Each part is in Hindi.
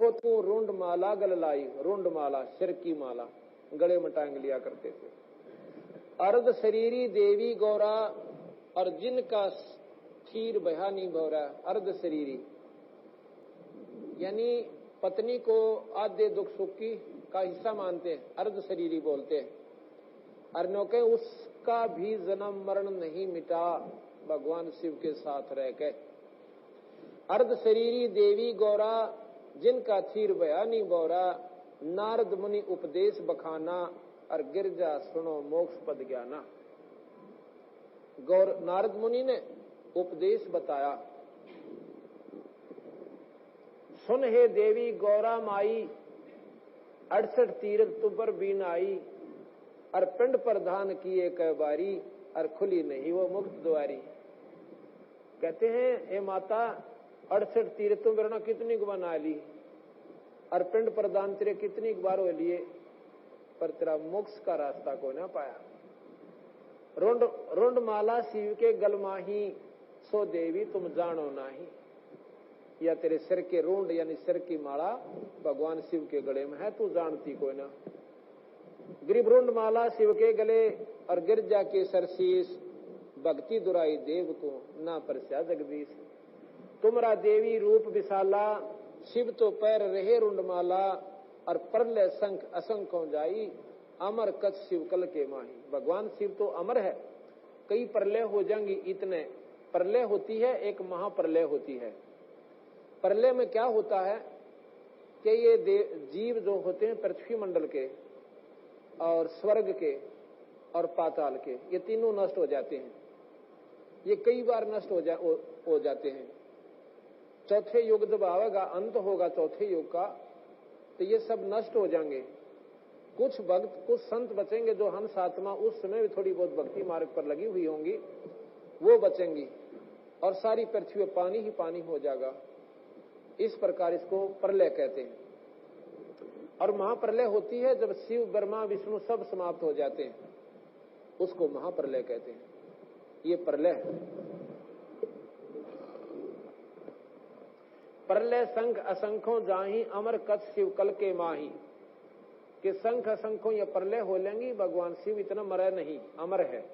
देखो तू रुंड माला गल लाई, रुंड माला सिर की माला गले में टांग लिया करते थे। अर्ध शरीरी देवी गौरा, और जिनका क्षीर बहा नहीं भौरा। अर्ध शरीरी यानी पत्नी को आधे दुख सुख की का हिस्सा मानते हैं, अर्ध शरीरी बोलते हैं। अर्णों के उसका भी जन्म मरण नहीं मिटा भगवान शिव के साथ रह के। अर्ध शरीरी देवी गौरा, जिनका क्षीर बया नहीं भौरा। नारद मुनि उपदेश बखाना, और गिरजा सुनो मोक्ष पद ज्ञाना। नारद मुनि ने उपदेश बताया, सुन हे देवी गौरा माई, 68 तीर्थ तुम पर बीन आई। और पिंड प्रधान किए कै बारी, और खुली नहीं वो मुक्त द्वारी। कहते हैं हे माता 68 तीर्थों पर कितनी को बना ली, और पिंड प्रदान तेरे कितनी बार हो लिए, पर तेरा मोक्ष का रास्ता को ना पाया। रुंड माला शिव के गल माही, सो देवी तुम जानो नाही। या तेरे सिर के रुंड यानी सिर की माला भगवान शिव के गले में है, तू जानती कोई ना। गिरिभ्रुंड माला शिव के गले, और गिरजा के सरशीस। भक्ति दुराई देव को ना परस्या जगदीश। तुमरा देवी रूप विशाला, शिव तो पैर रहे रुंडमाला। और प्रलय संख असंख्यों जाई, अमर कच्छ शिव कल के माही। भगवान शिव तो अमर है, कई प्रलय हो जाएंगी। इतने प्रलय होती है, एक महाप्रलय होती है। प्रलय में क्या होता है कि ये जीव जो होते हैं पृथ्वी मंडल के और स्वर्ग के और पाताल के, ये तीनों नष्ट हो जाते हैं। ये कई बार नष्ट हो जाते हैं। चौथे युग जब आवेगा, अंत होगा चौथे युग का, तो ये सब नष्ट हो जाएंगे। कुछ भक्त कुछ संत बचेंगे जो हंस आत्मा उस समय भी थोड़ी बहुत भक्ति मार्ग पर लगी हुई होंगी, वो बचेंगी, और सारी पृथ्वी पानी ही पानी हो जाएगा। इस प्रकार इसको प्रलय कहते हैं। और महाप्रलय होती है जब शिव ब्रह्मा विष्णु सब समाप्त हो जाते हैं, उसको महाप्रलय कहते हैं। ये प्रलय है। प्रलय संख असंख्यों जाही, अमर कच्छ शिव कल के माही। कि संख असंख्यों ये प्रलय हो लेंगी, भगवान शिव इतना मरे नहीं, अमर है।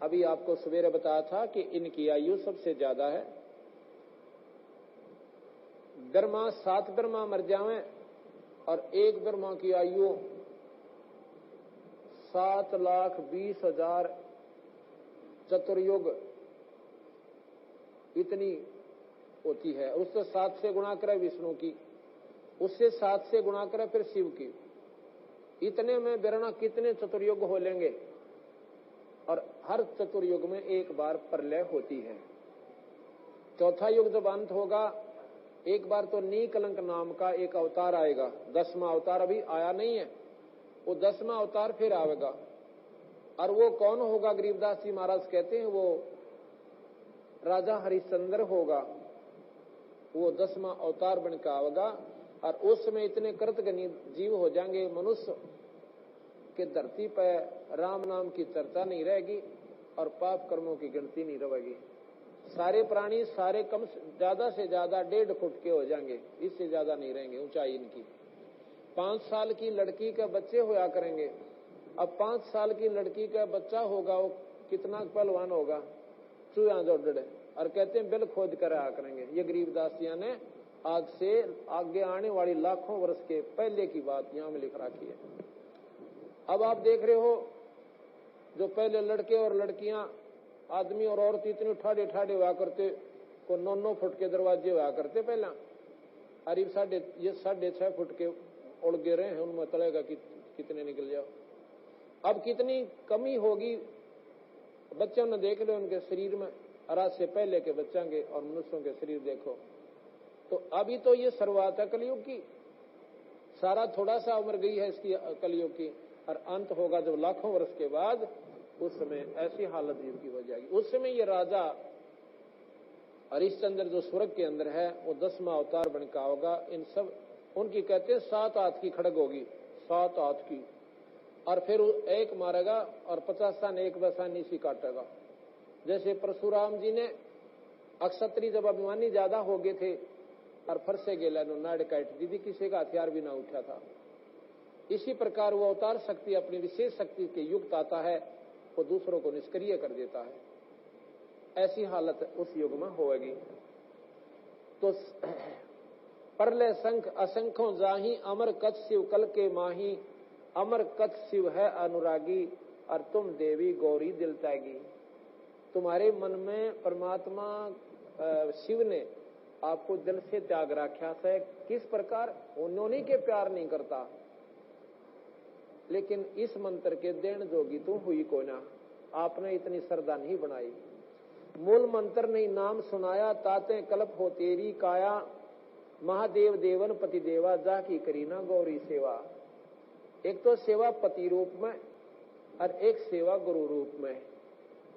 अभी आपको सवेरे बताया था कि इनकी आयु सबसे ज्यादा है। ब्रह्मा 7 ब्रह्मा मर जावें, और एक ब्रह्मा की आयु 7,20,000 चतुर्युग इतनी होती है। उससे 7 से गुणा करे विष्णु की, उससे 7 से गुणा करे फिर शिव की। इतने में बिरना कितने चतुर्युग हो लेंगे, और हर चतुर्युग में एक बार प्रलय होती है। चौथा युग जब अंत होगा, एक बार तो नीकलंक नाम का एक अवतार आएगा। 10वां अवतार अभी आया नहीं है, वो 10वां अवतार फिर आएगा। और वो कौन होगा? गरीबदास जी महाराज कहते हैं वो राजा हरिश्चंद्र होगा। वो 10वां अवतार बनकर आएगा, और उस समय इतने कृतघ्नी जीव हो जाएंगे मनुष्य कि धरती पर राम नाम की चर्चा नहीं रहेगी, और पाप कर्मों की गिनती नहीं रहेगी। सारे प्राणी सारे कम ज्यादा से ज्यादा 1.5 फुट के हो जाएंगे, इससे ज्यादा नहीं रहेंगे ऊंचाई इनकी। 5 साल की लड़की का बच्चे होया करेंगे। अब 5 साल की लड़की का बच्चा होगा, वो कितना पहलवान होगा, चूहा जोड़, और कहते हैं बिल खोद कर आया करेंगे। ये गरीबदास जी ने आज से आगे आने वाली लाखों वर्ष के पहले की बात यहां में लिख रखी है। अब आप देख रहे हो जो पहले लड़के और लड़कियां, आदमी और औरत इतने ठाडे ठाडे हुआ करते, को 9-9 फुट के दरवाजे हुआ करते पहला। अरे ये 6.5 फुट के उड़ गे रहे हैं, उनमें तलेगा कितने निकल जाओ। अब कितनी कमी होगी। बच्चों ने देख लो उनके शरीर में, आज से पहले के बच्चों के और मनुष्यों के शरीर देखो। तो अभी तो ये शुरुआत है कलयुग की, सारा थोड़ा सा उम्र गई है इसकी कलयुग की, और अंत होगा जब लाखों वर्ष के बाद, उस समय ऐसी हालत युग की हो जाएगी। उस समय ये राजा हरिश्चंद्र जो स्वर्ग के अंदर है, वो 10वां अवतार बनकर होगा। इन सब उनकी कहते हैं 7 हाथ की खड़ग होगी, 7 हाथ की, और फिर एक मारेगा और 50 एक वैसा नीसी काटेगा। जैसे परशुराम जी ने अक्षत्री जब अभिमानी ज्यादा हो गए थे, और फरसे गेला नो नाड़ काट दी थी, किसी का हथियार भी ना उठा था। इसी प्रकार वो अवतार शक्ति अपनी विशेष शक्ति के युक्त आता है, वो दूसरों को निष्क्रिय कर देता है। ऐसी हालत उस युग में होगी। तो परले शंख असंख्यों जाही, अमर कच्छ शिव कल के माही, अमर कच्छ शिव है अनुरागी, और तुम देवी गौरी दिल त्यागी। तुम्हारे मन में परमात्मा शिव ने आपको दिल से त्याग रखा है। किस प्रकार? उन्होंने के प्यार नहीं करता, लेकिन इस मंत्र के देन जोगी तुम हुई को ना, आपने इतनी श्रद्धा नहीं बनाई। मूल मंत्र नहीं नाम सुनाया, ताते कल्प हो तेरी काया, महादेव देवन पति देवा, जा की करीना गौरी सेवा। एक तो सेवा पति रूप में और एक सेवा गुरु रूप में।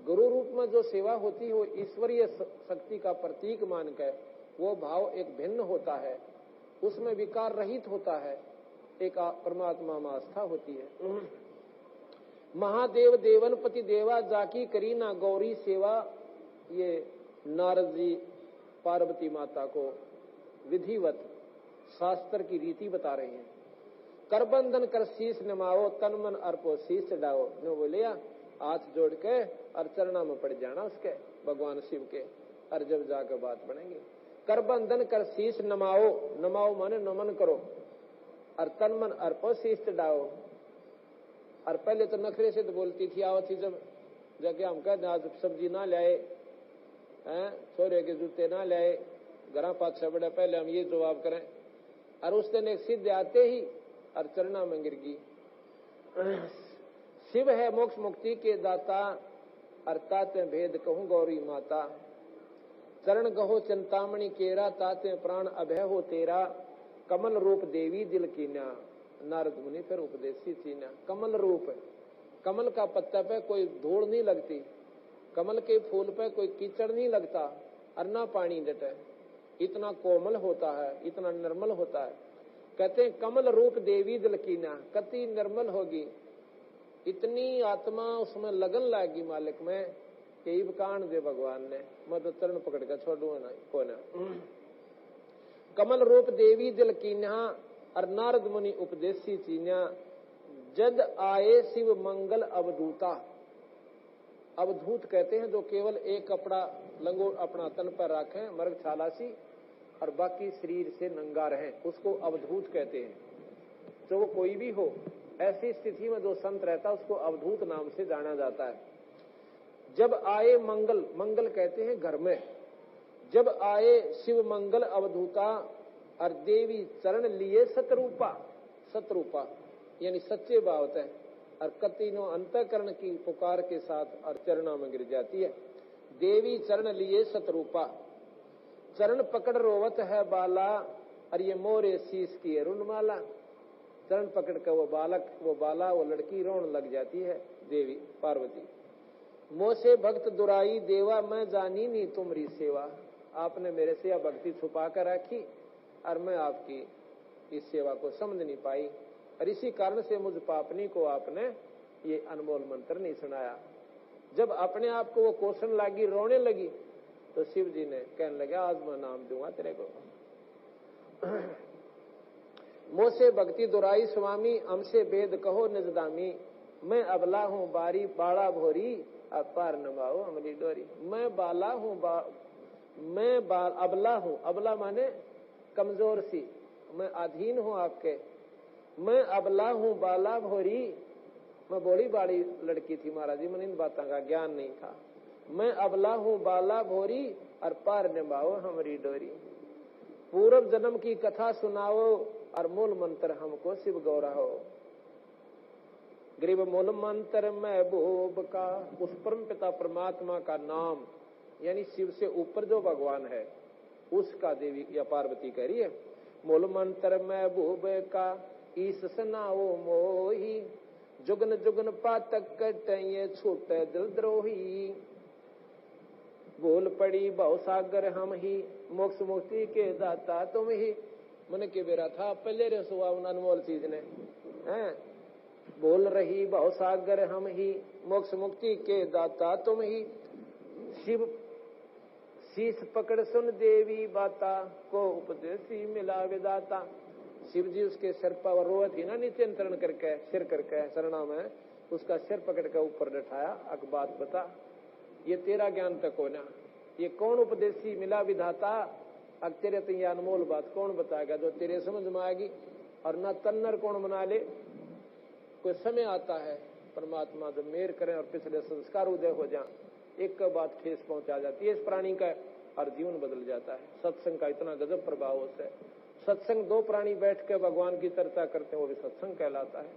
गुरु रूप में जो सेवा होती है वो ईश्वरीय शक्ति का प्रतीक मानकर वो भाव एक भिन्न होता है, उसमें विकार रहित होता है, एक परमात्मा में आस्था होती है। महादेव देवन पति देवा, जाकी करीना गौरी सेवा। ये नारद जी पार्वती माता को विधिवत शास्त्र की रीति बता रहे हैं। करबंधन कर शीश नमाओ, तन मन अर्पो शीश चढ़ाओ। नो बोले हाथ जोड़ के और चरणा में पड़ जाना उसके, भगवान शिव के, और जब जाकर बात बनेगी। करबंधन कर शीश नमाओ, नमाओ माने नमन करो, और तन मन अर्पो शीश चढ़ाओ। और पहले तो नखरे से तो बोलती थी, आवत थी जब जाके हम कहते आज सब्जी ना लाए, छोरे के जूते ना लाए, घर पाछा बड़ा, पहले हम ये जवाब करें। और उस दिन एक सिद्ध आते ही और चरणा में गिर गई। शिव है मोक्ष मुक्ति के दाता, अर्थात भेद कहूं गौरी माता। चरण गहो चिंतामणि केरा, ताते प्राण अभय हो तेरा। कमल रूप देवी दिल कीन्या, नारद मुनि फिर उपदेशी चीन्या। कमल रूप, कमल का पत्ता पे कोई धूल नहीं लगती, कमल के फूल पे कोई कीचड़ नहीं लगता, और ना पानी डटे। इतना कोमल होता है, इतना निर्मल होता है। कहते हैं कमल रूप देवी दिल कीन्या, कति निर्मल होगी, इतनी आत्मा उसमें लगन लागी मालिक में कि इब कान दे भगवान ने, मैं तो चरण पकड़ कर छोड़ूंगा ना को ना। कमल रूप देवी दिल कीन्या, और नारद मुनि उपदेशी चीन्या। जद आए शिव मंगल अवधूता। अवधूत कहते हैं जो केवल एक कपड़ा लंगोट अपना तन पर रखें, मर्ग छालासी, और बाकी शरीर से नंगा रहे, उसको अवधूत कहते हैं। तो वो कोई भी हो, ऐसी स्थिति में जो संत रहता है उसको अवधूत नाम से जाना जाता है। जब आए मंगल, मंगल कहते हैं घर में, जब आए शिव मंगल अवधूता, और देवी चरण लिए सतरूपा। सतरूपा यानी सच्चे भाव है, और कतिनो अंतःकरण की पुकार के साथ और चरणों में गिर जाती है। देवी चरण लिए सतरूपा, चरण पकड़ रोवत है बाला, और ये मोरे शीश की अरुणमाला। चरण पकड़ कर वो बालक, वो बाला, वो लड़की रोने लग जाती है, देवी पार्वती। मोसे भक्त दुराई देवा, मैं जानी नहीं तुम्हारी सेवा। आपने मेरे से यह भक्ति छुपा कर रखी, और मैं आपकी इस सेवा को समझ नहीं पाई, और इसी कारण से मुझ पापनी को आपने ये अनमोल मंत्र नहीं सुनाया। जब अपने आप को वो कोसन लगी, रोने लगी, तो शिव जी ने कहने लगे आज मैं नाम दूंगा तेरे को। मोसे भक्ति दुराई स्वामी, हमसे वेद कहो निजदामी। मैं अबला हूँ बारी बाड़ा भोरी, अब पार नभाओ हमारी डोरी। मैं बाला हूँ, अबला हूँ, अबला माने कमजोर सी, मैं अधीन हूँ आपके। मैं अबला हूँ बाला भोरी, मैं बड़ी बाड़ी लड़की थी महाराज जी, मैंने इन बातों का ज्ञान नहीं था। मैं अबला हूँ बाला भोरी, और पार निभाओ हमारी डोरी। पूर्व जन्म की कथा सुनाओ, और मूल मंत्र हमको शिव गौराहो। ग्रीव मूल मंत्र महबूब का, उस परम पिता परमात्मा का नाम, यानी शिव से ऊपर जो भगवान है उसका देवी या पार्वती कह रही है। मूल मंत्र महबूब का, ईस सनाओ मोही। जुगन जुगन पातक कटे छूटे दिल द्रोही। बोल पड़ी भव सागर हम ही, मोक्ष मुक्ति के दाता तुम ही। मन के बेरा था पहले रे सुहा उन अनमोल चीज ने हैं। बोल रही भव सागर हम ही, मोक्ष मुक्ति के दाता तुम ही। शिव शीश पकड़ सुन देवी बाता को उपदेशी मिला विदाता। शिव जी उसके सिर पर रोए थी ना, नीचे तरण करके सिर करके शरणा में उसका सिर पकड़ के ऊपर बैठाया। अब बात बता, ये तेरा ज्ञान तक हो ना, ये कौन उपदेशी मिला विधाता। अब तेरे तो ये अनमोल बात कौन बताएगा जो तेरे समझ में आएगी। और ना तन्नर कौन बना ले। कोई समय आता है परमात्मा जब मेहर करें और पिछले संस्कार उदय हो जाए, एक बात ठेस पहुंचा जाती है इस प्राणी का और जीवन बदल जाता है। सत्संग का इतना गजब प्रभाव होता है। सत्संग दो प्राणी बैठ के भगवान की चर्चा करते हैं, वो भी सत्संग कहलाता है।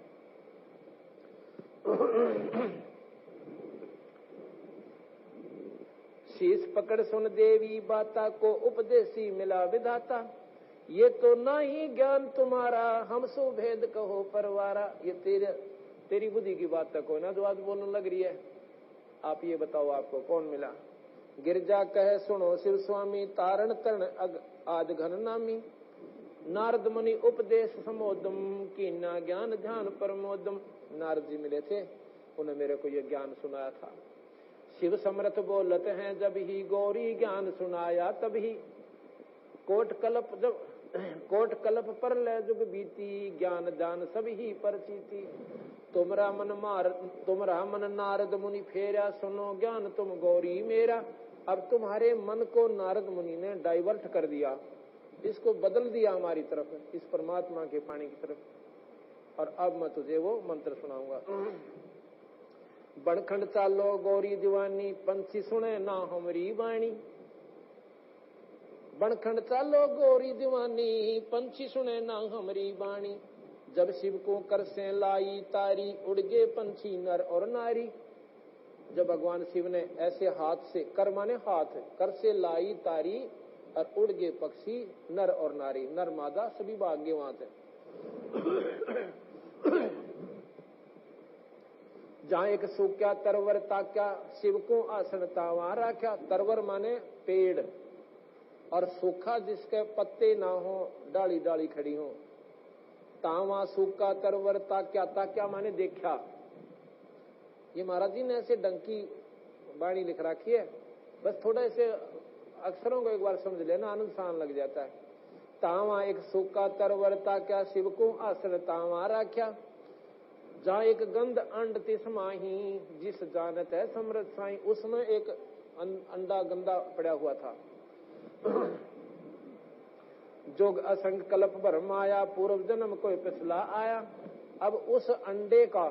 शीश पकड़ सुन देवी बाता को उपदेशी मिला विधाता। ये तो ना ही ज्ञान तुम्हारा हम सुभेद कहो परवारा। ये तेरी बुद्धि की बात तक हो ना जो आज बोलने लग रही है। आप ये बताओ आपको कौन मिला। गिरजा कहे सुनो शिव स्वामी तारण तरण आज घन नामी। नारद मुनि उपदेश समोदम कीना ज्ञान ध्यान परमोदम। नारद जी मिले थे, उन्हें मेरे को ये ज्ञान सुनाया था। शिव समर्थ बोलत हैं जब ही गौरी ज्ञान सुनाया तभी। कोट कलप पर ले जुग बीती ज्ञान दान सभी परचीती। तुमरा मन नारद मुनि फेरा सुनो ज्ञान तुम गौरी मेरा। अब तुम्हारे मन को नारद मुनि ने डाइवर्ट कर दिया, इसको बदल दिया हमारी तरफ, इस परमात्मा के पानी की तरफ। और अब मैं तुझे वो मंत्र सुनाऊंगा। बनखंड चालो गौरी दीवानी पंछी सुने ना हमारी वाणी। बनखंड चालो गौरी दीवानी पंछी सुने ना हमारी वाणी। जब शिव को कर से लाई तारी उड़ गए पंछी नर और नारी। जब भगवान शिव ने ऐसे हाथ से, कर माने हाथ, कर से लाई तारी और उड़ गए पक्षी नर और नारी। नर मादा सभी भाग गए वहां से। जहां एक सूख्या तरवर ताक्या शिव को आसन तावा राख्या। तरवर माने पेड़ और सूखा जिसके पत्ते ना हो, डाली डाली खड़ी हो। तावा सूखा तरवर ताक्या, ताक्या माने देखा। ये महाराज जी ने ऐसे डंकी बाणी लिख रखी है, बस थोड़ा ऐसे अक्षरों को एक बार समझ लेना, आनंद सान लग जाता है। तावा एक सूखा तरवर ताक्या शिव को आसन तावा राख्या। जहां एक गंध अंड तिस माही जिस जानत है समृत साई। उसमें एक अंडा गंदा पड़ा हुआ था। जोग असंग कल्प भर माया पूर्व जन्म कोई पिछला आया। अब उस अंडे का,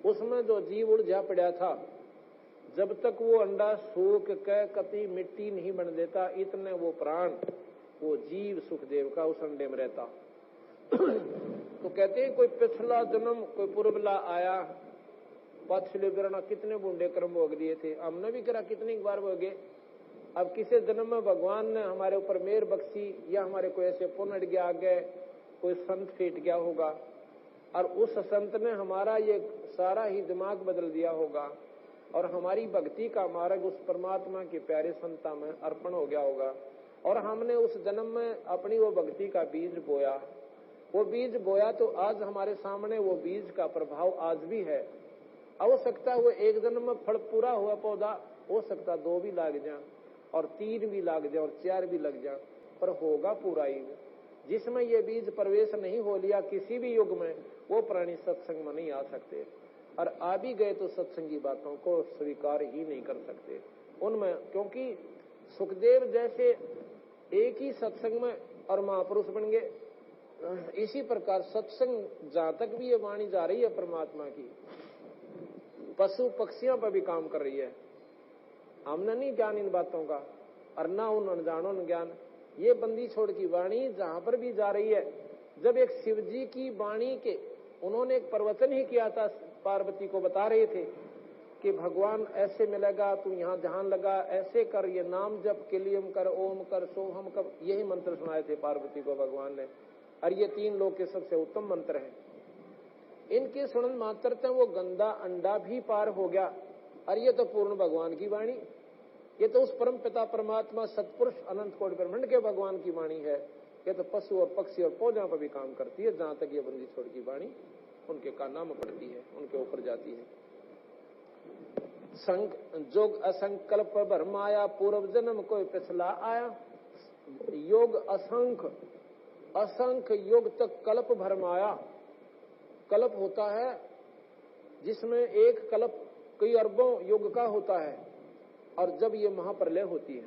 उसमें जो जीव उलझा पड़ा था, जब तक वो अंडा सूख के कभी मिट्टी नहीं बन देता, इतने वो प्राण, वो जीव सुखदेव का उस अंडे में रहता। तो कहते हैं कोई पिछला जन्म कोई पूर्वला आया। पछले बिरना कितने बूंदे कर्म भोग दिए थे, हमने भी करा कितनी बार भोगे। अब किसी जन्म में भगवान ने हमारे ऊपर मेहर बख्शी, या हमारे कोई ऐसे पुण्य गया आगे, कोई संत फेट गया होगा और उस संत ने हमारा ये सारा ही दिमाग बदल दिया होगा और हमारी भक्ति का मार्ग उस परमात्मा के प्यारे संता में अर्पण हो गया होगा। और हमने उस जन्म में अपनी वो भक्ति का बीज बोया। वो बीज बोया तो आज हमारे सामने वो बीज का प्रभाव आज भी है। हो सकता है वो एक जन्म में फल पूरा हुआ पौधा, हो सकता 2 भी लाग जाए और 3 भी लाग जाए और 4 भी लग जाए, पर होगा पूरा ही। जिसमें ये बीज प्रवेश नहीं हो लिया किसी भी युग में, वो प्राणी सत्संग में नहीं आ सकते। और आ भी गए तो सत्संगी बातों को स्वीकार ही नहीं कर सकते उनमें, क्योंकि सुखदेव जैसे एक ही सत्संग में और महापुरुष बन गए। इसी प्रकार सत्संग जहां तक भी ये वाणी जा रही है परमात्मा की, पशु पक्षियों पर भी काम कर रही है। हमने नहीं ज्ञान इन बातों का और ना उन अनजानों ने ज्ञान। ये बंदी छोड़ की वाणी जहां पर भी जा रही है। जब एक शिव जी की वाणी के उन्होंने एक प्रवचन ही किया था, पार्वती को बता रहे थे कि भगवान ऐसे मिलेगा, तू यहाँ ध्यान लगा, ऐसे कर, ये नाम जप, किलियम कर, ओम कर, सोहम कर, यही मंत्र सुनाए थे पार्वती को भगवान ने। और ये 3 लोक के सबसे उत्तम मंत्र हैं। इनके सुनन मात्र वो गंदा अंडा भी पार हो गया। और ये तो पूर्ण भगवान की वाणी, ये तो उस परम पिता परमात्मा सतपुरुष अनंत कोटि ब्रह्मांड के भगवान की वाणी है। ये तो पशु और पक्षी और पौधों पर भी काम करती है। जहां तक ये बंदी छोड़ की वाणी उनके कानों में पड़ती है, उनके ऊपर जाती है। जोग असंकल्प भरमाया, पूर्व जन्म कोई पिछला आया। योग असंख्य योग तक कल्प भरमाया। कल्प होता है जिसमें एक कल्प कई अरबों युग का होता है, और जब ये महाप्रलय होती है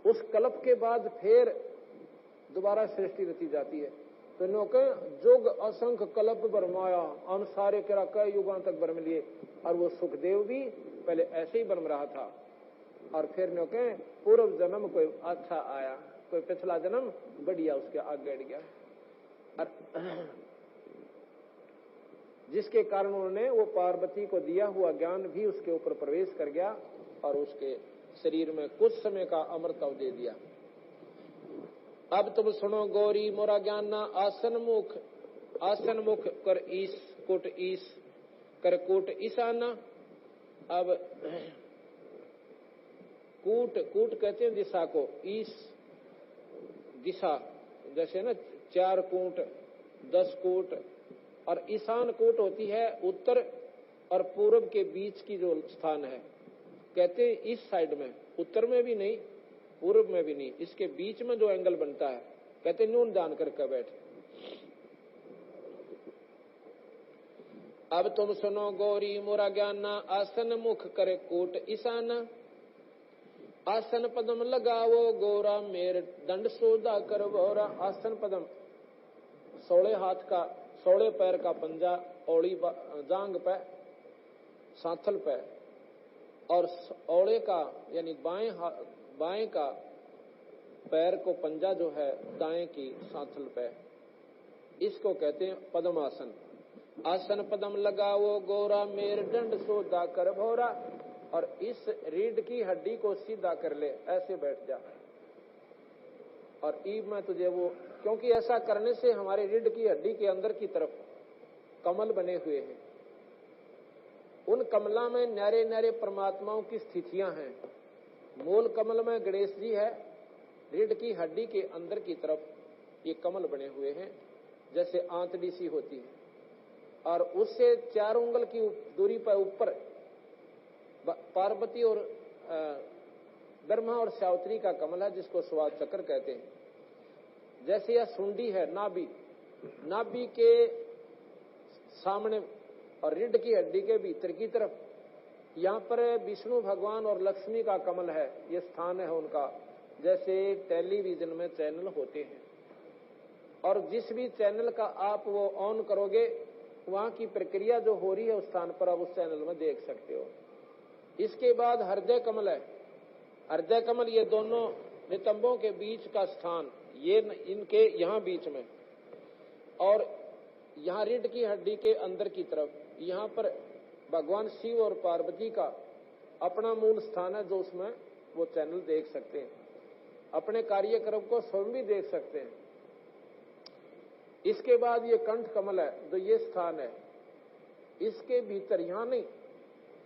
उस कल्प के बाद फिर दोबारा सृष्टि रची जाती है। तो नौके जोग असंख्य कल्प भरमाया, अनुसारे करा कई युगों तक भरम लिए। और वो सुखदेव भी पहले ऐसे ही भरम रहा था, और फिर नौके पूर्व जन्म कोई अच्छा आया, कोई पिछला जन्म बढ़िया उसके आगे अड़ गया, और जिसके कारण उन्होंने वो पार्वती को दिया हुआ ज्ञान भी उसके ऊपर प्रवेश कर गया और उसके शरीर में कुछ समय का अमृतव दे दिया। अब तुम सुनो गौरी मोरा ज्ञान ना, आसन मुख कर ईस कोट ईस कर कोट ईशाना। अब कूट कहते हैं दिशा को, ईस दिशा, जैसे ना 4 कूट 10 कूट, और ईशान कूट होती है उत्तर और पूर्व के बीच की जो स्थान है। कहते हैं इस साइड में, उत्तर में भी नहीं पूर्व में भी नहीं, इसके बीच में जो एंगल बनता है, कहते नून दान करके बैठे। अब तुम सुनो गौरी मोरा ज्ञाना, आसन मुख करे कोट ईशाना। आसन पदम लगावो गौरा, मेर दंड सोदा कर भौरा। आसन पदम 16 हाथ का 16 पैर का पंजा, औड़ी जांग पे, सांथल पे, और औड़े का यानी बाएं का पैर को पंजा जो है दाएं की सांथल पे, इसको कहते हैं पद्मासन। आसन पदम लगाओ गौरा, मेर दंड सोदा कर भौरा। और इस रीढ़ की हड्डी को सीधा कर ले, ऐसे बैठ जा, और ईब में तुझे वो, क्योंकि ऐसा करने से हमारे रीढ़ की हड्डी के अंदर की तरफ कमल बने हुए हैं। उन कमला में न्यारे न्यारे परमात्माओं की स्थितियां हैं। मूल कमल में गणेश जी है, रीढ़ की हड्डी के अंदर की तरफ ये कमल बने हुए हैं, जैसे आंतड़ी सी होती है, और उससे 4 उंगल की दूरी पर ऊपर पार्वती और ब्रह्मा और सावित्री का कमल है, जिसको स्वाद चक्र कहते हैं। जैसे यह सुंडी है, नाभि के सामने और रीढ़ की हड्डी के भीतर की तरफ, यहाँ पर विष्णु भगवान और लक्ष्मी का कमल है, ये स्थान है उनका। जैसे टेलीविजन में चैनल होते हैं, और जिस भी चैनल का आप वो ऑन करोगे, वहां की प्रक्रिया जो हो रही है उस स्थान पर आप उस चैनल में देख सकते हो। इसके बाद हृदय कमल है। हृदय कमल ये दोनों नितंबों के बीच का स्थान, ये इनके यहाँ बीच में, और यहाँ रीढ़ की हड्डी के अंदर की तरफ, यहाँ पर भगवान शिव और पार्वती का अपना मूल स्थान है, जो उसमें वो चैनल देख सकते हैं, अपने कार्यक्रम को स्वयं भी देख सकते हैं। इसके बाद ये कंठ कमल है, जो ये स्थान है, इसके भीतर, यहाँ नहीं,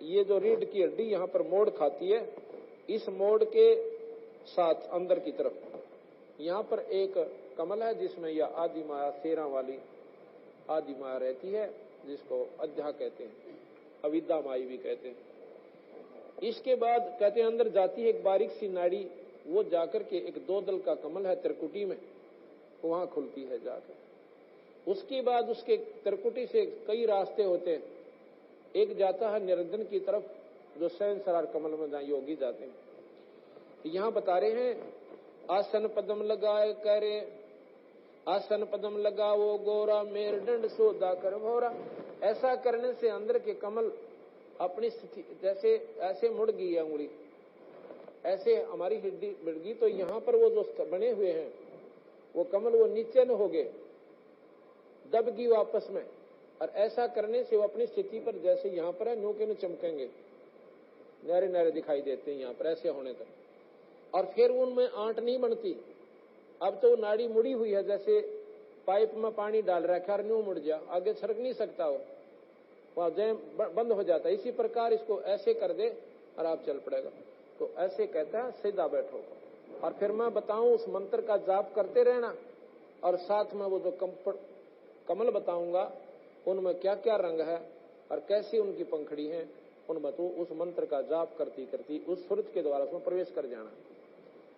ये जो रीढ़ की हड्डी यहाँ पर मोड़ खाती है, इस मोड़ के साथ अंदर की तरफ यहाँ पर एक कमल है, जिसमें यह आदि माया, शेरा वाली आदि माया रहती है, जिसको अध्या कहते हैं, अविद्या माई भी कहते हैं। इसके बाद कहते हैं अंदर जाती है एक बारीक सी नाड़ी, वो जाकर के एक 2 दल का कमल है त्रिकुटी में, वहां खुलती है जाकर। उसके बाद उसके त्रिकुटी से कई रास्ते होते हैं, एक जाता है निरंजन की तरफ, जो सहस्रार कमल में जहां योगी जाते हैं। तो यहां बता रहे हैं आसन पदम लगाए करे, आसन पदम लगाओ गौरा, मेर दंड सोदा कर भौरा। ऐसा करने से अंदर के कमल अपनी स्थिति, जैसे ऐसे मुड़ गई है उंगली, ऐसे हमारी हड्डी मुड़ गई, तो यहाँ पर वो जो बने हुए हैं वो कमल वो नीचे न हो गए, दब गई वापस में। और ऐसा करने से वो अपनी स्थिति पर, जैसे यहाँ पर है, न्यू के न्यू चमकेंगे, नारे नारे दिखाई देते हैं यहाँ पर, ऐसे होने तक। और फिर उनमें आंट नहीं बनती। अब तो नाड़ी मुड़ी हुई है, जैसे पाइप में पानी डाल रखा है, न्यू मुड़ जा, आगे सरक नहीं सकता हो, वहां जैम बंद हो जाता है। इसी प्रकार इसको ऐसे कर दे और आप चल पड़ेगा। तो ऐसे कहता है सीधा बैठो, और फिर मैं बताऊं उस मंत्र का जाप करते रहना, और साथ में वो जो कमल बताऊंगा उनमें क्या क्या रंग है और कैसी उनकी पंखड़ी है उनमें तो उस मंत्र का जाप करती करती उस सुरत के द्वारा उसमें प्रवेश कर जाना,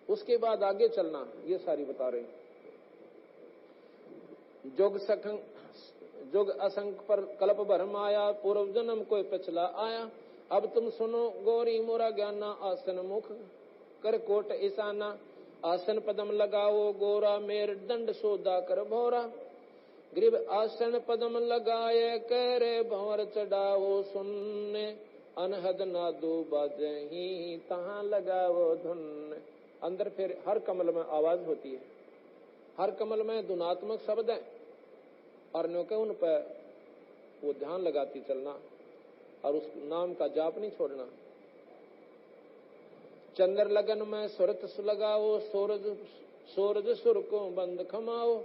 उसके बाद आगे चलना, ये सारी बता रहे हैं। जुग असंख पर कल्प भरम आया, पूर्व जन्म कोई पिछला आया। अब तुम सुनो गौरी मोरा ज्ञाना, आसन मुख कर कोट ईशाना। आसन पदम लगाओ गोरा, मेर दंड सोदा कर भोरा। ग्रीव आसन पदम लगाए, करे भंवर चढ़ाओ। सुनने अनहद नादो बाजही, तहां लगाओ धुन। अंदर फिर हर कमल में आवाज होती है, हर कमल में धुनात्मक शब्द है, और नो के उन पर वो ध्यान लगाती चलना और उस नाम का जाप नहीं छोड़ना। चंद्र लगन में सुरत लगाओ, सूरज सुर को बंद खमाओ।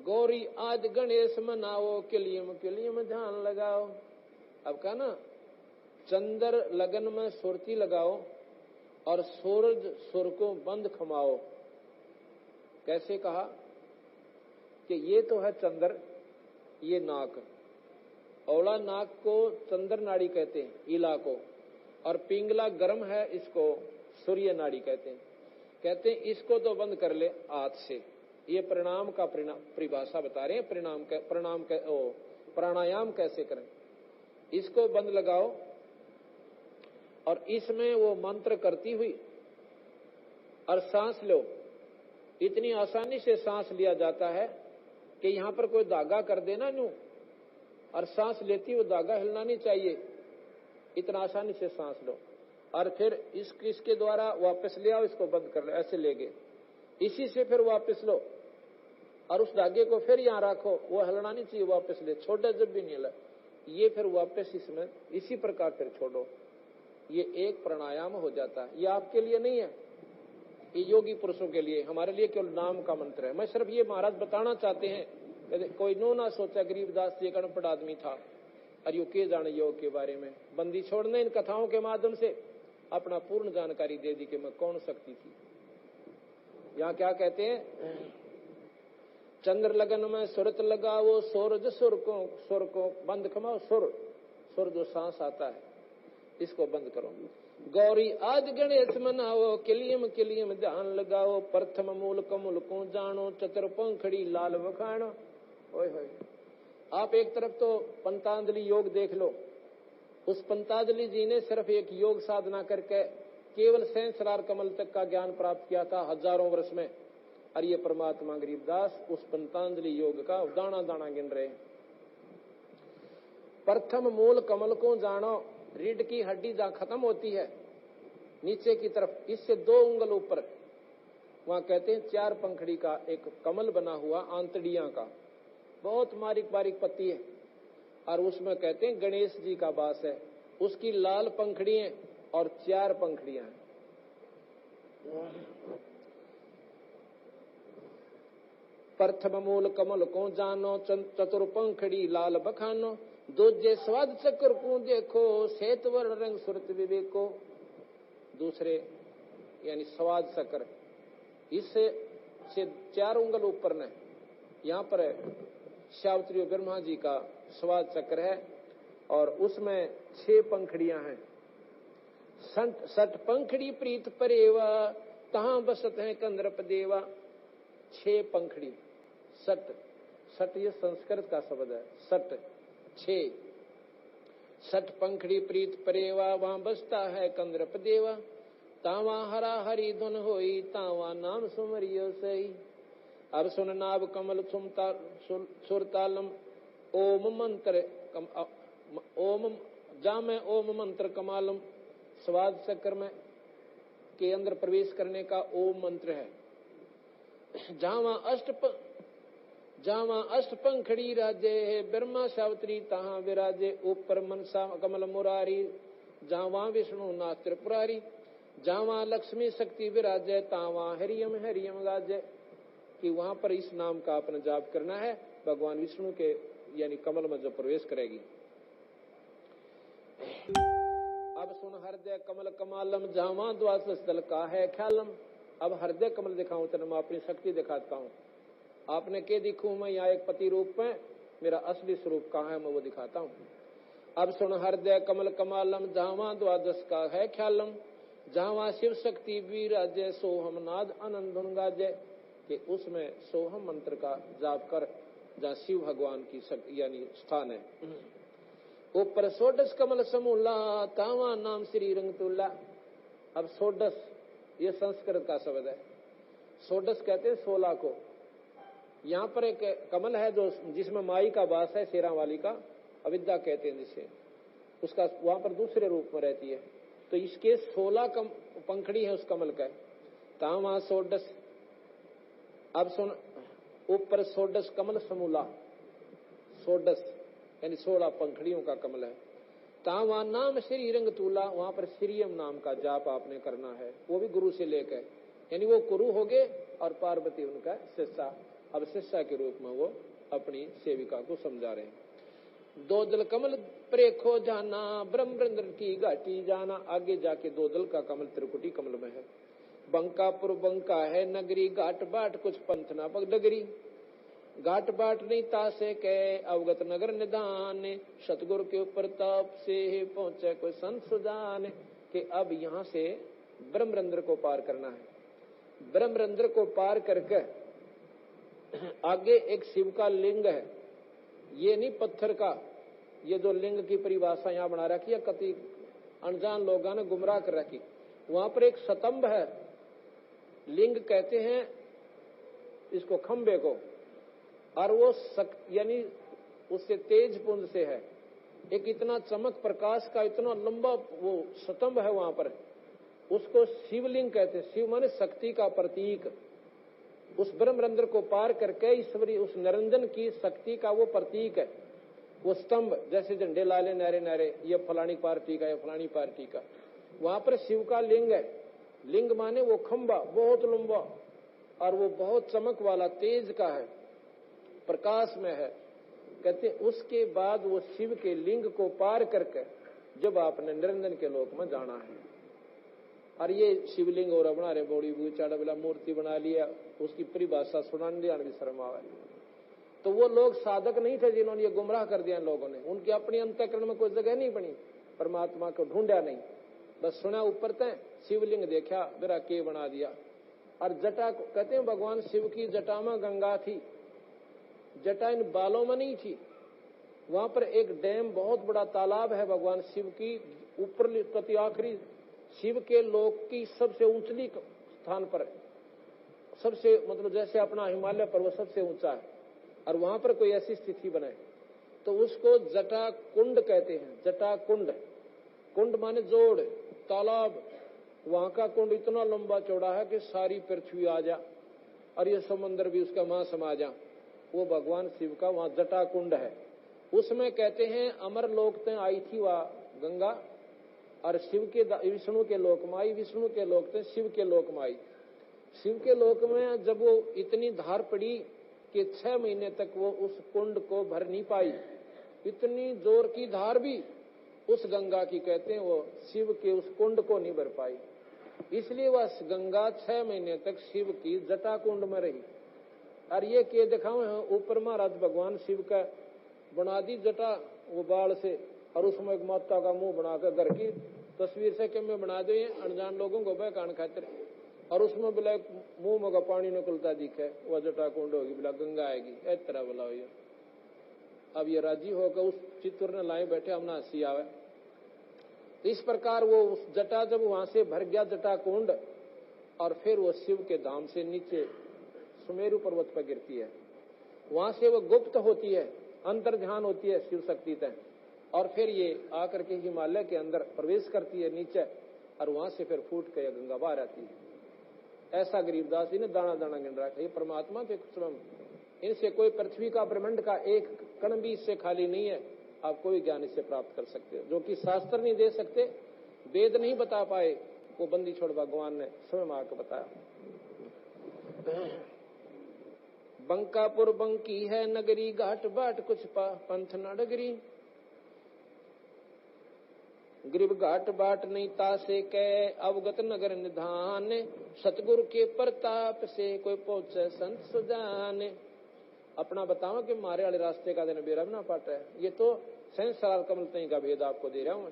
गौरी आज गणेश मनाओ, किलियम किलियम ध्यान लगाओ। अब कहा ना, चंद्र लगन में सुरती लगाओ और सूरज सुर को बंद खमाओ। कैसे कहा कि ये तो है चंद्र, ये नाक, औला नाक को चंद्र नाड़ी कहते हैं, इला को, और पिंगला गर्म है, इसको सूर्य नाड़ी कहते हैं। कहते हैं इसको तो बंद कर ले हाथ से। ये प्रणाम का परिभाषा बता रहे हैं, प्राणायाम कैसे करें। इसको बंद लगाओ और इसमें वो मंत्र करती हुई और सांस लो। इतनी आसानी से सांस लिया जाता है कि यहां पर कोई धागा कर देना न्यू, और सांस लेती वो धागा हिलना नहीं चाहिए, इतना आसानी से सांस लो। और फिर इसके द्वारा वापस ले आओ, इसको बंद कर लो, ऐसे ले गए, इसी से फिर वापस लो और उस धागे को फिर यहां रखो, वो हिलना नहीं चाहिए, वापस ले, छोटा जब भी नहीं हिला, ये फिर वापस इसमें इसी प्रकार फिर छोड़ो। ये एक प्राणायाम हो जाता है। ये आपके लिए नहीं है, ये योगी पुरुषों के लिए, हमारे लिए केवल नाम का मंत्र है। मैं सिर्फ ये महाराज बताना चाहते हैं, कोई नो ना सोचा गरीबदास जी एक अनपढ़ आदमी था और यो के जाने योग के बारे में। बंदी छोड़ने इन कथाओं के माध्यम से अपना पूर्ण जानकारी दे दी कि मैं कौन शक्ति थी। यहाँ क्या कहते हैं, चंद्र लगन में सुरत लगाओ, सूरज सुर को बंद खमाओ। सुर जो सांस आता है इसको बंद करो। गौरी आज गणेश मनाओ, किलियम किलियम ध्यान लगाओ। प्रथम मूल कमल को जानो, चतुर पंखड़ी लाल बखानो। ओए होए, आप एक तरफ तो पंतांजलि योग देख लो, उस पंतांजलि जी ने सिर्फ एक योग साधना करके केवल सहस्रार कमल तक का ज्ञान प्राप्त किया था हजारों वर्ष में, और ये परमात्मा गरीबदास उस पंतांजलि योग का दाना दाना गिन रहे हैं। प्रथम मूल कमल को जानो, रीढ़ की हड्डी जहां खत्म होती है नीचे की तरफ, इससे 2 उंगल ऊपर, वहां कहते हैं 4 पंखड़ी का एक कमल बना हुआ, आंतड़ियां का, बहुत बारीक बारीक पत्ती है, और उसमें कहते हैं गणेश जी का वास है। उसकी लाल पंखड़ियां और 4 पंखड़ियां हैं। प्रथम मूल कमल को जानो, चतुर पंखड़ी लाल बखानो। दूजे स्वाद चक्र को देखो, श्वेत वर्ण रंग सुरत विवेको। दूसरे यानी स्वाद चक्र, इससे 4 उंगल ऊपर ने, यहाँ पर शावत्री ब्रह्मा जी का स्वाद चक्र है और उसमें 6 पंखड़ियां हैं। सठ पंखड़ी प्रीत परेवा, तहां बसत है कंद्रप देवा। 6 पंखड़ी, सठ ये संस्कृत का शब्द है, सठ 6। सठ पंखड़ी प्रीत परेवा, वहां बसता है कंद्रप देवा। तावा हरा हरी धुन होई, तावा नाम सुमरियो सही। अब सुन नाभ कमल सुरतालम, ओम मंत्र ओम जामे ओम मंत्र कमालम। स्वाद चक्र में के अंदर प्रवेश करने का ओम मंत्र है। जहां अष्ट पंखड़ी राजे है, ब्रह्मा सावित्री तहां विराजे। ऊपर मनसा कमल मुरारी, जहां विष्णु नाथ त्रिपुरारी। जहां लक्ष्मी शक्ति विराजे, तावा हरियम हरियम गाजे। कि वहां पर इस नाम का अपना जाप करना है, भगवान विष्णु के यानी कमल में जो प्रवेश करेगी। अब सुन हृदय कमल कमालम, जहां द्वादश स्थल का है ख्यालम। अब हृदय कमल दिखाऊं तेरे मैं अपनी शक्ति दिखाता हूं। आपने के दिखूं मैं यहाँ एक पति रूप में, मेरा असली स्वरूप कहाँ है मैं वो दिखाता हूं। अब सुन हृदय कमल कमालम, जहां द्वादश का है ख्यालम, जहां शिव शक्ति विराजय, सोहम नाद आनंद धुन गाजय, कि उसमें सोहम मंत्र का जाप कर, जहाँ शिव भगवान की यानी स्थान है। ऊपर सोडस कमल समूला, तावा नाम श्री रंगतुल्ला। अब सोडस ये संस्कृत का शब्द है। सोडस कहते हैं 16 को। यहाँ पर एक कमल है जो जिसमें माई का वास है, शेरा वाली का, अविद्या कहते हैं जिसे, उसका वहां पर दूसरे रूप में रहती है। तो इसके 16 पंखड़ी है उस कमल का। तावा सोडस, अब सुन, ऊपर सोडस कमल समूला, सोडस यानी 16 पंखड़ियों का कमल है। तावा नाम श्री रंगतूला, वहां पर श्रीयम नाम का जाप आपने करना है, वो भी गुरु से लेकर, यानी वो गुरु हो गए और पार्वती उनका शिष्या। अब शिष्या के रूप में वो अपनी सेविका को समझा रहे हैं। दो दल कमल प्रेखो जाना, ब्रह्मरंद्र की घाटी जाना। आगे जाके 2 दल का कमल त्रिकुटी कमल में है। बंकापुर बंका है नगरी, घाट बाट कुछ पंथ ना पग डगरी। घाट बाट नहीं तासे के, अवगत नगर निदान, सतगुरु के ऊपर ताप से पहुंचे कोई संत सुजान। कि अब यहाँ से ब्रह्मरंध्र को पार करना है। ब्रह्मरंध्र को पार करके आगे एक शिव का लिंग है, ये नहीं पत्थर का, ये जो लिंग की परिभाषा यहाँ बना रखी है, कति अनजान लोगों ने गुमराह कर रखी। वहां पर एक स्तंभ है, लिंग कहते हैं इसको खंबे को, और वो यानी उससे तेज पुंज से है। एक इतना चमक प्रकाश का इतना लंबा वो स्तंभ है वहां पर, उसको शिवलिंग कहते हैं। शिव माने शक्ति का प्रतीक। उस ब्रह्मरंध्र को पार करके ईश्वरी उस निरंजन की शक्ति का वो प्रतीक है। वो स्तंभ जैसे झंडे लाले नारे नारे, ये फलानी पार्टी का, ये फलानी पार्टी का, वहां पर शिव का लिंग है। लिंग माने वो खंबा बहुत लंबा, और वो बहुत चमक वाला तेज का है, प्रकाश में है। कहते उसके बाद वो शिव के लिंग को पार करके जब आपने निरंजन के लोक में जाना है। और ये शिवलिंग और बना रहे, बड़ी बुई चाड़ा वाला मूर्ति बना लिया, उसकी परिभाषा सुनाने दिया भी शर्म आवे। तो वो लोग साधक नहीं थे जिन्होंने ये गुमराह कर दिया लोगों ने। उनकी अपनी अंतःकरण में कोई जगह नहीं बनी, परमात्मा को ढूंढा नहीं, बस सुना ऊपर तय, शिवलिंग देखा, मेरा के बना दिया। और जटा कहते हैं भगवान शिव की जटा में गंगा थी, जटा इन बालों में नहीं थी। वहां पर एक डैम, बहुत बड़ा तालाब है भगवान शिव की ऊपर कति आखिरी शिव के लोक की सबसे ऊंचली स्थान पर, सबसे मतलब जैसे अपना हिमालय पर्वत सबसे ऊंचा है, और वहां पर कोई ऐसी स्थिति बने तो उसको जटा कुंड कहते हैं। जटा कुंड, कुंड माने जोड़, तालाब। वहां का कुंड इतना लंबा चौड़ा है कि सारी पृथ्वी आ जा, और ये समुद्र भी उसका मां समा जा। वो भगवान शिव का वहां जटा कुंड है। उसमें कहते हैं अमर लोक में आई थी वह गंगा, और शिव के विष्णु के लोक में आई, विष्णु के लोक में शिव के लोक में आई। शिव के लोक में जब वो इतनी धार पड़ी कि 6 महीने तक वो उस कुंड को भर नहीं पाई, इतनी जोर की धार भी उस गंगा की, कहते हैं वो शिव के उस कुंड को नहीं भर पाई, इसलिए वह गंगा 6 महीने तक शिव की जटा कुंड में रही। और ये के दिखावे हैं ऊपर महाराज भगवान शिव का बना दी जटा वो बाल से, और उसमें एक माता का मुंह बनाकर घर की तस्वीर से के में बना दो ये अनजान लोगों को बहकान खातिर, और उसमें बोला मुंह में पानी निकलता दिखे, वह जटा कुंड होगी, बोला गंगा आएगी, इस तरह बोला ये। अब ये राजी होकर उस चित्तूर ने लाए बैठे, हमने हंसी आवे। तो इस प्रकार वो उस जटा जब वहां से भर गया जटा कुंड, और फिर वो शिव के धाम से नीचे सुमेरु पर्वत पर गिरती है। वहां से वो गुप्त होती है, अंतर ध्यान होती है शिव शक्ति तय, और फिर ये आकर के हिमालय के अंदर प्रवेश करती है नीचे, और वहां से फिर फूट के गंगा बाहर आती है। ऐसा गरीबदास जी ने दाना दाना गिन रखा। ये परमात्मा के स्वयं, इनसे कोई पृथ्वी का ब्रह्मांड का एक कण भी इससे खाली नहीं है। आप कोई ज्ञान इससे प्राप्त कर सकते हो, जो कि शास्त्र नहीं दे सकते, वेद नहीं बता पाए, वो बंदी छोड़ भगवान ने स्वयं आकर बताया। बंकापुर बंकी है नगरी, घाट बाट कुछ पंथ न डगरी। ग्रीब घाट बाट नहीं तासे कै, अवगत नगर निधान, सतगुरु के प्रताप से कोई पहुंचे संत सुजान। अपना बताओ कि मारे वाले रास्ते का दिन बेरा ना पाट है। ये तो सहस्रार कमल तई का भेद आपको दे रहा हूं।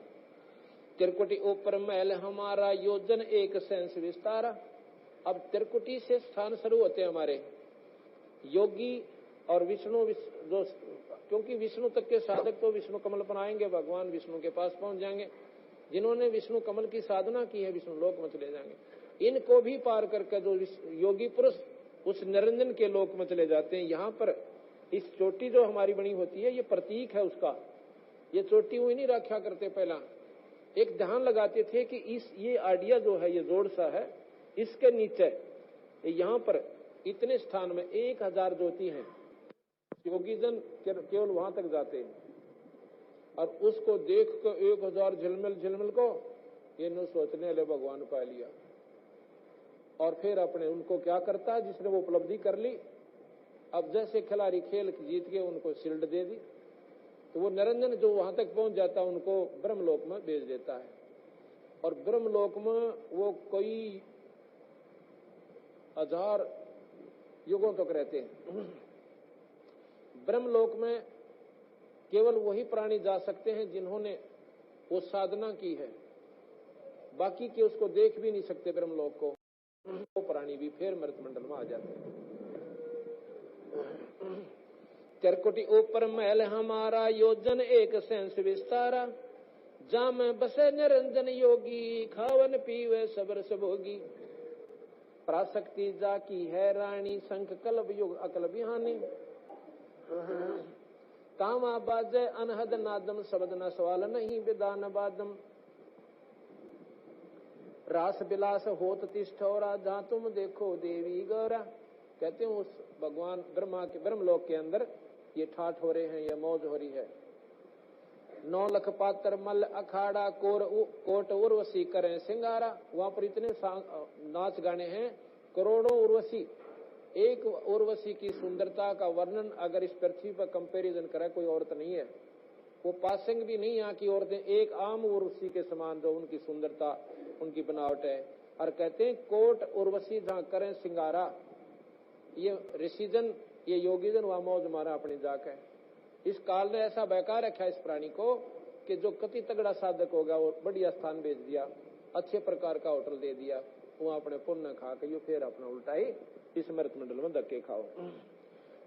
त्रिकुटी ऊपर महल हमारा योजन एक सहस विस्तारा। अब त्रिकुटी से स्थान शुरू होते हैं हमारे योगी और विष्णु जो, क्योंकि विष्णु तक के साधक तो विष्णु कमल पर आएंगे, भगवान विष्णु के पास पहुंच जाएंगे। जिन्होंने विष्णु कमल की साधना की है विष्णु लोक में चले जाएंगे। इनको भी पार करके जो योगी पुरुष उस निरंजन के लोक में चले जाते हैं। यहाँ पर इस चोटी जो हमारी बनी होती है ये प्रतीक है उसका। ये चोटी हुई नहीं रखा करते, पहला एक ध्यान लगाते थे कि ये आइडिया जो है ये जोड़ सा है, इसके नीचे यहाँ पर इतने स्थान में 1000 ज्योति हैं। योगीजन केवल वहां तक जाते हैं और उसको देख कर 1000 झिलमिल को ये न सोचने ले भगवान पा लिया। और फिर अपने उनको क्या करता है, जिसने वो उपलब्धि कर ली, अब जैसे खिलाड़ी खेल जीत के उनको शील्ड दे दी, तो वो निरंजन जो वहां तक पहुंच जाता है उनको ब्रह्मलोक में भेज देता है। और ब्रह्मलोक में वो कई 1000 युगों तक रहते हैं। ब्रह्मलोक में केवल वही प्राणी जा सकते हैं जिन्होंने वो साधना की है, बाकी के उसको देख भी नहीं सकते ब्रह्मलोक को। वो प्राणी भी फिर मृतमंडल में आ जाते हैं। त्रिकुटी ऊपर महल हमारा योजन एक सहस विस्तारा। जा में बसे निरंजन योगी खावन पीवे सबर सबोगी। पराशक्ति जा की है रानी शंख कलब युग अकल बिहानी। तामा बाजे अनहद नादम शब्द न सवाल नहीं विदान बादम। रास बिलास होत तिष्ठौरा जहां तुम देखो देवी गौरा। कहते हैं उस भगवान ब्रह्मा के ब्रह्मलोक के अंदर ये ठाठ हो रहे हैं, ये मौज हो रही है। 9 लाख पात्र मल अखाड़ा कोट उर्वशी करें सिंगारा। वहां पर इतने नाच गाने हैं, करोड़ों उर्वशी। एक उर्वशी की सुंदरता का वर्णन अगर इस पृथ्वी पर कंपैरिजन करे कोई औरत नहीं है। वो पासिंग भी नहीं यहाँ की औरतें एक आम उर्वशी के समान जो उनकी सुंदरता उनकी बनावट है। और कहते हैं कोट उर्वशी जहां करें सिंगारा। ये ऋषिजन ये योगीजन वहां मौज मारा अपनी जाकर। इस काल ने ऐसा बहका रखा इस प्राणी को कि जो कति तगड़ा साधक होगा वो बढ़िया स्थान भेज दिया, अच्छे प्रकार का होटल दे दिया, वहां अपने पुण्य खा के फिर अपना उल्टा ही इस मृत मंडल में धक्के खाओ।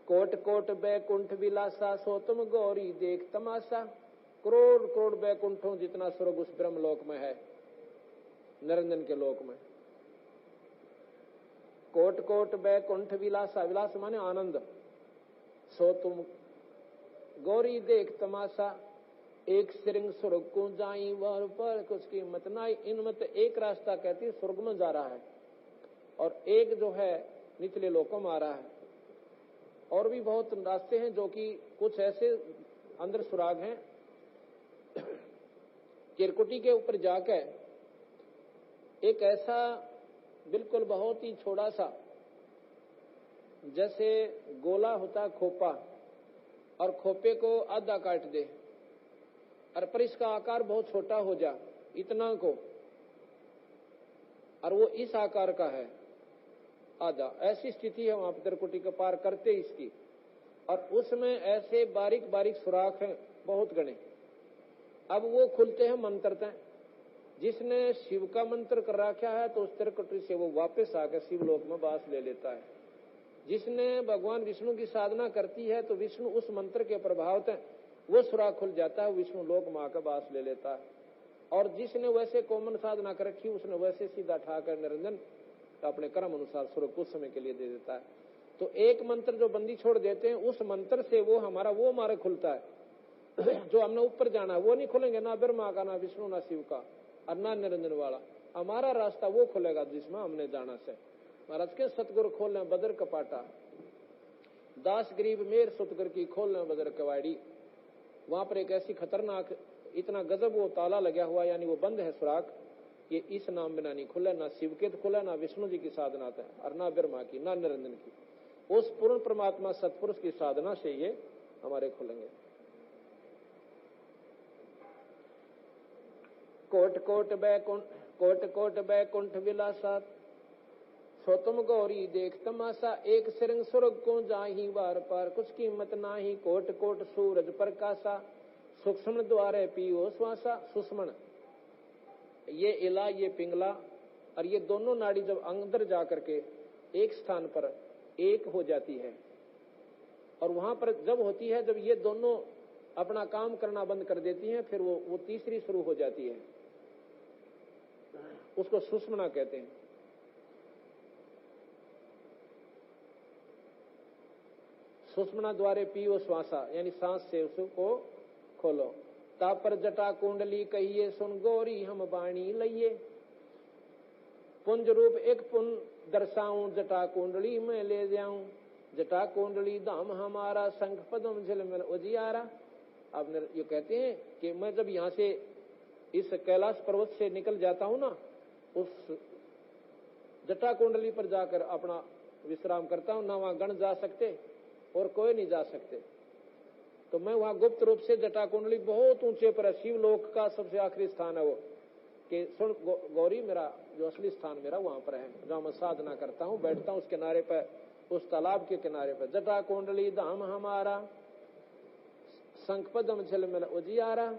कोट कोट बैकुंठ विलासा सो तुम गौरी देख तमाशा। करोड़ करोड़ बैकुंठों जितना स्वर्ग उस ब्रह्मलोक में है, निरंजन के लोक में। कोट कोट बैकुंठ विलासा, विलास माने आनंद। सो तुम गौरी देख तमाशा। एक सिरिंग स्वर्ग को जाई वर पर कुछ कीमत नाई। इनमें तो एक रास्ता कहती स्वर्ग में जा रहा है और एक जो है निचले लोकों में आ रहा है। और भी बहुत रास्ते हैं जो कि कुछ ऐसे अंदर सुराग हैं। त्रिकुटी के ऊपर जाकर एक ऐसा बिल्कुल बहुत ही छोटा सा जैसे गोला होता खोपा और खोपे को आधा काट दे और पर इसका आकार बहुत छोटा हो जा इतना को, और वो इस आकार का है आधा। ऐसी स्थिति है वहां पर त्रिकुटी को पार करते इसकी। और उसमें ऐसे बारीक बारीक सुराख हैं बहुत गणे। अब वो खुलते हैं मंत्र तय। जिसने शिव का मंत्र कर रखा है तो उस त्रिकुटी से वो वापस आकर शिवलोक में वास ले लेता है। जिसने भगवान विष्णु की साधना करती है तो विष्णु उस मंत्र के प्रभाव से वो सुराख खुल जाता है, विष्णु लोक में आकर वास ले लेता है। और जिसने वैसे कॉमन साधना कर रखी उसने वैसे सीधा ठाकर निरंजन अपने कर्म अनुसार स्वर्ग कुछ समय के लिए दे देता है। तो एक मंत्र जो बंदी छोड़ देते हैं उस मंत्र से वो हमारा मार्ग खुलता है। जो हमने ऊपर जाना है वो नहीं खुलेंगे, ना ब्रह्मा का, ना विष्णु, ना शिव का और ना निरंजन वाला। हमारा रास्ता वो खुलेगा जिसमें हमने जाना से। महाराज के सतगुरु खोलने बदर कपाटा, दास गरीब मेर सतगुर की खोलने बदर कवाड़ी। वहां पर एक ऐसी खतरनाक इतना गजब वो ताला लगा हुआ, यानी वो बंद है सुराख। ये इस नाम बिना नहीं खुले, ना शिव के खुले, ना विष्णु जी की साधना है और ना ब्रह्मा की, ना निरंजन की। उस पूर्ण परमात्मा सतपुरुष की साधना से ये हमारे खुलेंगे। कोट कोट बैकुंठ विलासा सो तुम गौरी देख तमाशा। एक सिरंग स्वर्ग को जाही वार पार कुछ कीमत नाही। कोट कोट सूरज प्रकाशा सूक्ष्म द्वारे पियो श्वासा। सुषमण ये इला ये पिंगला और ये दोनों नाड़ी जब अंदर जाकर के एक स्थान पर एक हो जाती है और वहां पर जब होती है, जब ये दोनों अपना काम करना बंद कर देती हैं, फिर वो तीसरी शुरू हो जाती है, उसको सुषमना कहते हैं। सुषमना द्वारे पियो श्वासा, यानी सांस से उसको खोलो। तापर जटा कुंडली कहिए सुन गौरी हम बाणी लइए। पुंज रूप एक पुन दर्शाऊं जटा कुंडली में ले जाऊं। जटा कुंडली धाम हमारा शंख पद्म झिलमिल उजियारा। अब ये कहते हैं कि मैं जब यहां से इस कैलाश पर्वत से निकल जाता हूं ना, उस जटा कुंडली पर जाकर अपना विश्राम करता हूं, ना वहां गण जा सकते और कोई नहीं जा सकते, तो मैं वहां गुप्त रूप से जटा कुंडली बहुत ऊंचे पर, शिवलोक का सबसे आखिरी स्थान है वो, कि सुन गौरी मेरा जो असली स्थान मेरा वहां पर है, जहां मैं साधना करता हूं, बैठता हूं उस किनारे पर, उस तालाब के किनारे पर। जटा कुंडली धाम हमारा शंख पद्म झिलमिल उजियारा।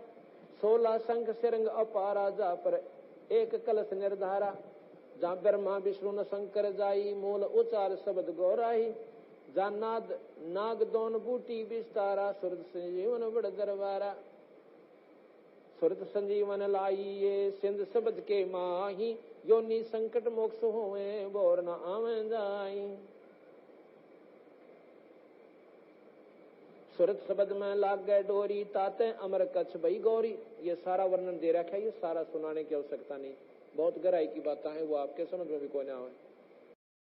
16 शंख सिरंग अपारा जा पर एक कलश निर्धारा। जहां ब्रह्मा विष्णु न शंकर जाई मूल उचार शब्द गौराही। जहां नाग दोन बूटी विस्तारा सुरत संजीवन बड़ दरबारा। सुरत संजीवन लाई ये सिंध शब्द के माही। योनि संकट मोक्ष होए बोर न आवे जाई। सुरत शब्द में लाग गए डोरी ताते अमर कच्छ भई गौरी। ये सारा वर्णन दे रखा है, ये सारा सुनाने की आवश्यकता नहीं, बहुत गहराई की बातें हैं, वो आपके समझ में भी कोई ना आए।